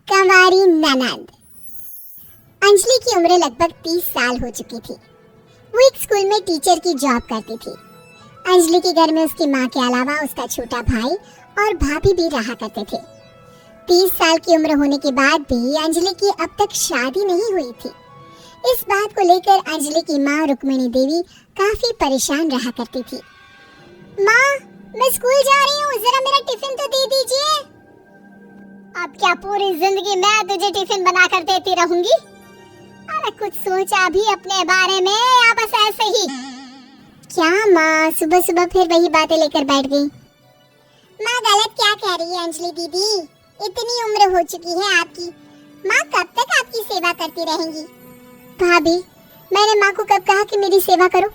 कंवारी ननद। अंजलि की उम्र लगभग 30 साल हो चुकी थी। वो एक स्कूल में टीचर की जॉब करती थी। अंजलि के घर में उसकी माँ के अलावा उसका छोटा भाई और भाभी भी रहा करते थे। 30 साल की उम्र होने के बाद भी अंजलि की अब तक शादी नहीं हुई थी। इस बात को लेकर अंजलि की माँ रुक्मिणी देवी काफी परेशान रहा करती थी। माँ, मैं स्कूल जा रही हूँ, जरा मेरा टिफिन तो दे दीजिए। अब क्या पूरी जिंदगी मैं तुझे टिफिन बना कर देती रहूंगी? अरे कुछ सोचा भी अपने बारे में या बस ऐसे ही? क्या माँ, सुबह सुबह फिर वही बातें लेकर बैठ गई? माँ गलत क्या कह रही है अंजलि दीदी? इतनी उम्र हो चुकी है आपकी, माँ कब तक आपकी सेवा करती रहेंगी? भाभी, मैंने माँ को कब कहा कि मेरी सेवा करो?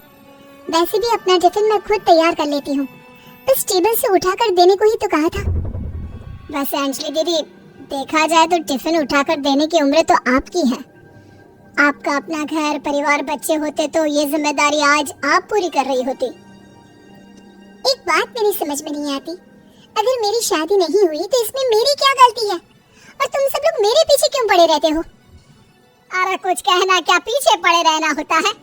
वैसे भी अपना टिफिन मैं खुद तैयार कर लेती हूँ, बस टेबल से उठाकर देने को ही तो कहा था। वैसे अंजलि दीदी, देखा जाए तो टिफिन उठाकर देने की उम्र तो आपकी है। आपका अपना घर परिवार बच्चे होते तो ये जिम्मेदारी आज आप पूरी कर रही होती। एक बात मेरी समझ में नहीं आती, अगर मेरी शादी नहीं हुई तो इसमें मेरी क्या गलती है और तुम सब लोग मेरे पीछे क्यों पड़े रहते हो? अरे कुछ कहना क्या पीछे पड़े रहना होता है?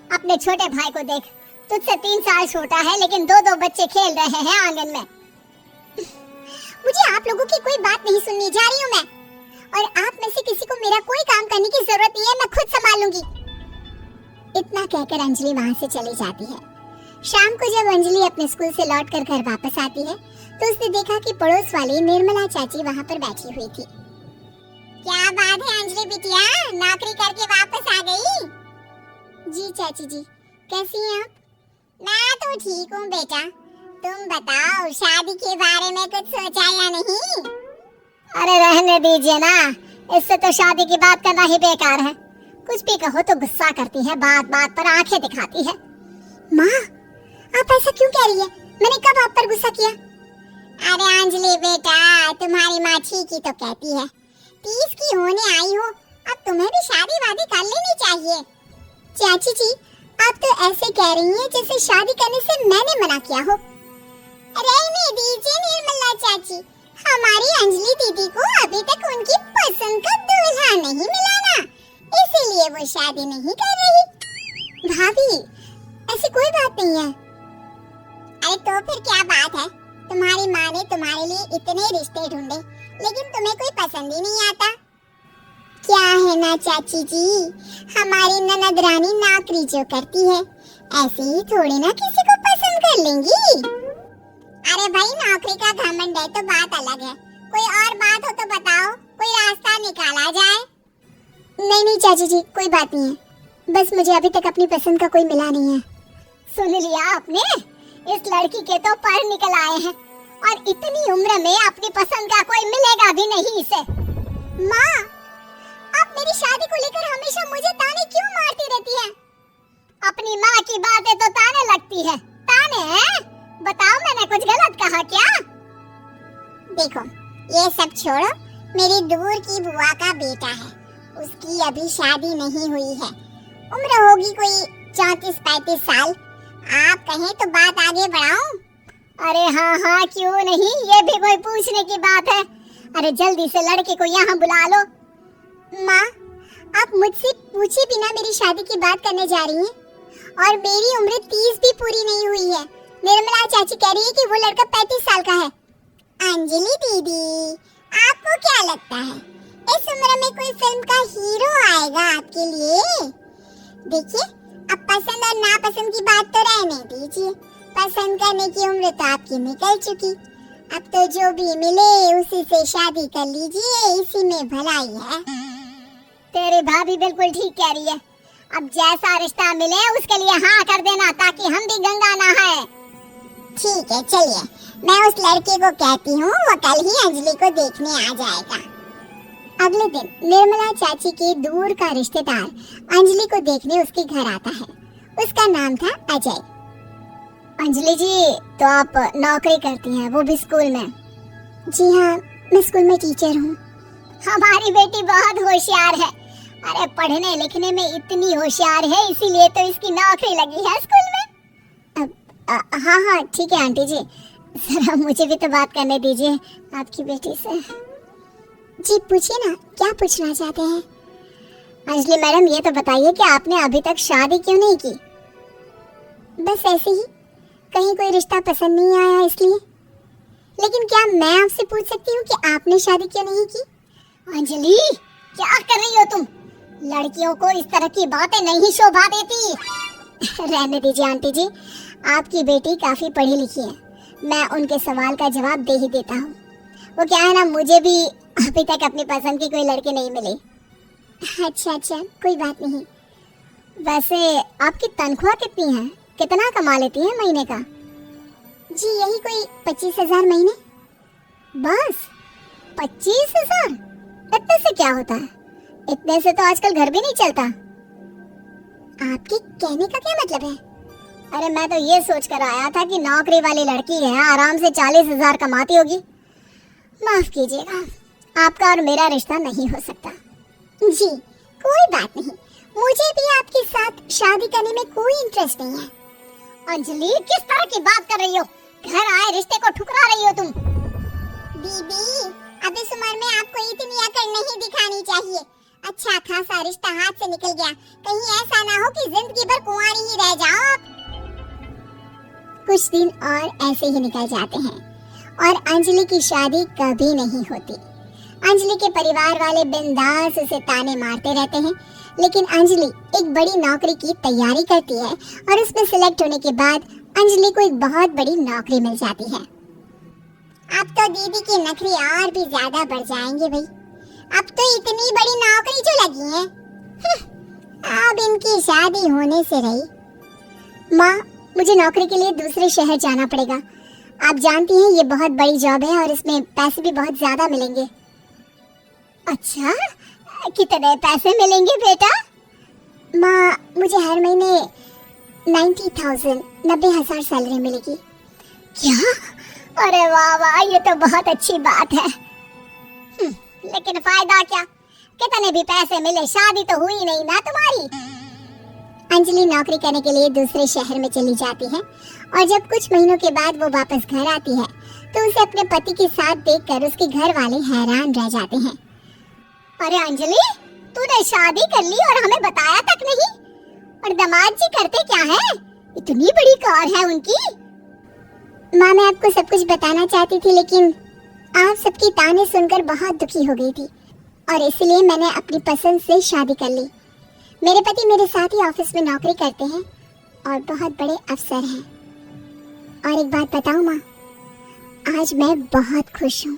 अपने छोटे भाई को देख, तुझसे 3 साल छोटा है लेकिन 2-2 बच्चे खेल रहे हैं आंगन में। मुझे आप लोगों की कोई बात नहीं सुननी, जा रही हूँ मैं। और आप में से किसी को मेरा कोई काम करने की जरूरत नहीं है, मैं खुद संभाल लूंगी। इतना कहकर अंजलि वहाँ से चली जाती है। शाम को जब अंजलि अपने स्कूल से लौटकर घर वापस आती है तो उसने देखा कि पड़ोस वाली निर्मला चाची वहाँ पर बैठी हुई थी। क्या बात है अंजलि बिटिया, नौकरी करके वापस आ गई? जी चाची जी, कैसी हैं आप? मैं तो ठीक हूँ बेटा, तुम बताओ शादी के बारे में कुछ सोचा या नहीं? अरे रहने दीजिए ना, इससे तो शादी की बात करना ही बेकार है। कुछ भी कहो तो गुस्सा करती है, बात बात पर आंखें दिखाती है। माँ, आप ऐसा क्यों कह रही है? मैंने कब आप पर गुस्सा किया? अरे अंजलि बेटा, तुम्हारी माँ ठीक ही तो कहती है। 30 की होने आई हो, अब तुम्हें भी शादी वादी कर लेनी चाहिए। चाची जी, आप तो ऐसे कह रही हैं जैसे शादी करने से मैंने मना किया हो। रहने दीजिए निर्मला चाची, हमारी अंजलि दीदी को अभी तक उनकी पसंद का दूल्हा नहीं मिला ना, इसीलिए वो शादी नहीं कर रही। भाभी, ऐसी कोई बात नहीं है। अरे तो फिर क्या बात है? तुम्हारी माँ ने तुम्हारे लिए इतने रिश्ते ढूंढे लेकिन तुम्हें कोई पसंद ही नहीं आता। क्या है ना चाची जी, हमारी ननद रानी नौकरी जो करती है ऐसे ही थोड़ी ना किसी को पसंद कर लेंगी। अरे भाई, नौकरी का घमंड है तो बात अलग है, कोई और बात हो तो बताओ, कोई रास्ता निकाला जाए। नहीं नहीं चाची जी, कोई बात नहीं है, बस मुझे अभी तक अपनी पसंद का कोई मिला नहीं है। सुन लिया आपने, इस लड़की के तो पर निकल आए हैं और इतनी उम्र में अपनी पसंद का कोई मिलेगा भी नहीं इसे। माँ, आप मेरी शादी को लेकर हमेशा मुझे ताने क्यों मारती रहती हैं? अपनी माँ की बातें तो ताने लगती है। ताने हैं? बताओ, मैंने कुछ गलत कहा क्या? देखो, ये सब छोड़ो, मेरी दूर की बुआ का बेटा है, उसकी अभी शादी नहीं हुई है, उम्र होगी कोई 34-35 साल। आप कहें तो बात आगे बढ़ाऊं? अरे हाँ हाँ, क्यों नहीं, ये भी कोई पूछने की बात है। अरे जल्दी से लड़के को यहाँ बुला लो। माँ, आप मुझसे पूछे बिना मेरी शादी की बात करने जा रही हैं और मेरी उम्र 30 भी पूरी नहीं हुई है। निर्मला चाची कह रही है कि वो लड़का 35 साल का है। अंजलि दीदी, आपको क्या लगता है इस उम्र में कोई फिल्म का हीरो आएगा आपके लिए? देखिए, अब पसंद और नापसंद की बात तो रहने दीजिए, पसंद करने की उम्र तो आपकी निकल चुकी। अब तो जो भी मिले उसी से शादी कर लीजिए, इसी में भलाई है। तेरी भाभी बिल्कुल ठीक कह रही है, अब जैसा रिश्ता मिले उसके लिए हाँ कर देना ताकि हम भी गंगा नहाए। ठीक है, चलिए मैं उस लड़के को कहती हूँ, वो कल ही अंजलि को देखने आ जाएगा। अगले दिन निर्मला चाची के दूर का रिश्तेदार अंजलि को देखने उसके घर आता है। उसका नाम था अजय। अंजलि जी, तो आप नौकरी करती हैं, वो भी स्कूल में? जी हाँ, मैं स्कूल में टीचर हूँ। हमारी बेटी बहुत होशियार है। अरे पढ़ने लिखने में इतनी होशियार है, इसीलिए तो इसकी नौकरी लगी है स्कूल में। हाँ हाँ ठीक है आंटी जी, जरा मुझे भी तो बात करने दीजिए आपकी बेटी से। जी पूछिए ना, क्या पूछना चाहते हैं? अंजलि मैडम, ये तो बताइए कि आपने अभी तक शादी क्यों नहीं की? बस ऐसे ही, कहीं कोई रिश्ता पसंद नहीं आया इसलिए। लेकिन क्या मैं आपसे पूछ सकती हूँ कि आपने शादी क्यों नहीं की? अंजलि, क्या कर रही हो तुम? लड़कियों को इस तरह की बातें नहीं शोभा देती। रहने दीजिए आंटी जी, आपकी बेटी काफी पढ़ी लिखी है, मैं उनके सवाल का जवाब दे ही देता हूँ। वो क्या है ना, मुझे भी अभी तक अपनी पसंद की कोई लड़की नहीं मिली। अच्छा, कोई बात नहीं। वैसे आपकी तनख्वाह कितनी है? कितना कमा लेती हैं महीने का? जी यही कोई 25,000 महीने। बस 25,000? इतने से क्या होता है? इतने से तो आजकल घर भी नहीं चलता। आपके कहने का क्या मतलब है? अरे मैं तो ये सोच कर आया था कि नौकरी वाली लड़की है, आराम से 40,000 कमाती होगी। माफ कीजिएगा, आपका और मेरा रिश्ता नहीं हो सकता। जी कोई बात नहीं, मुझे भी आपके साथ शादी करने में कोई इंटरेस्ट नहीं है। अंजलि, किस तरह की बात कर रही हो? घर आए रिश्ते को ठुकरा रही हो तुम। दीदी, अब इस उम्र में आपको इतनी अकड़ नहीं दिखानी चाहिए। अच्छा खासा रिश्ता हाथ से निकल गया, कहीं ऐसा ना हो कि जिंदगी भर कुंवारी ही रह जाओ आप। कुछ दिन और ऐसे ही निकल जाते हैं और अंजलि की शादी कभी नहीं होती। अंजलि के परिवार वाले बिंदास उसे ताने मारते रहते हैं, लेकिन अंजलि एक बड़ी नौकरी की तैयारी करती है और उसमें सिलेक्ट होने के बाद अंजलि को एक बहुत बड़ी नौकरी मिल जाती है। अब तो दीदी की नखरे और भी ज्यादा बढ़ जाएंगे भाई। अब तो इतनी बड़ी नौकरी जो लगी है, अब इनकी शादी होने से रही। माँ, मुझे नौकरी के लिए दूसरे शहर जाना पड़ेगा। आप जानती हैं ये बहुत बड़ी जॉब है और इसमें पैसे भी बहुत ज्यादा मिलेंगे। अच्छा, कितने पैसे मिलेंगे बेटा? माँ, मुझे हर महीने 90,000 सैलरी मिलेगी। क्या? अरे वाह वाह, ये तो बहुत अच्छी बात है। लेकिन फायदा क्या? कितने भी पैसे मिले, शादी तो हुई नहीं ना तुम्हारी। अंजलि नौकरी करने के लिए दूसरे शहर में चली जाती है और जब कुछ महीनों के बाद वो वापस घर आती है तो उसे अपने पति के साथ देखकर उसके घर वाले हैरान रह जाते हैं। अरे अंजलि, तूने शादी कर ली और हमें बताया तक नहीं। और दामाद जी करते क्या है? इतनी बड़ी कार है उनकी। माँ, मैं आपको सब कुछ बताना चाहती थी, लेकिन आप सबकी ताने सुनकर बहुत दुखी हो गई थी और इसलिए मैंने अपनी पसंद से शादी कर ली। मेरे पति मेरे साथ ही ऑफिस में नौकरी करते हैं और बहुत बड़े अफसर हैं। और एक बात बताऊं माँ, आज मैं बहुत खुश हूँ।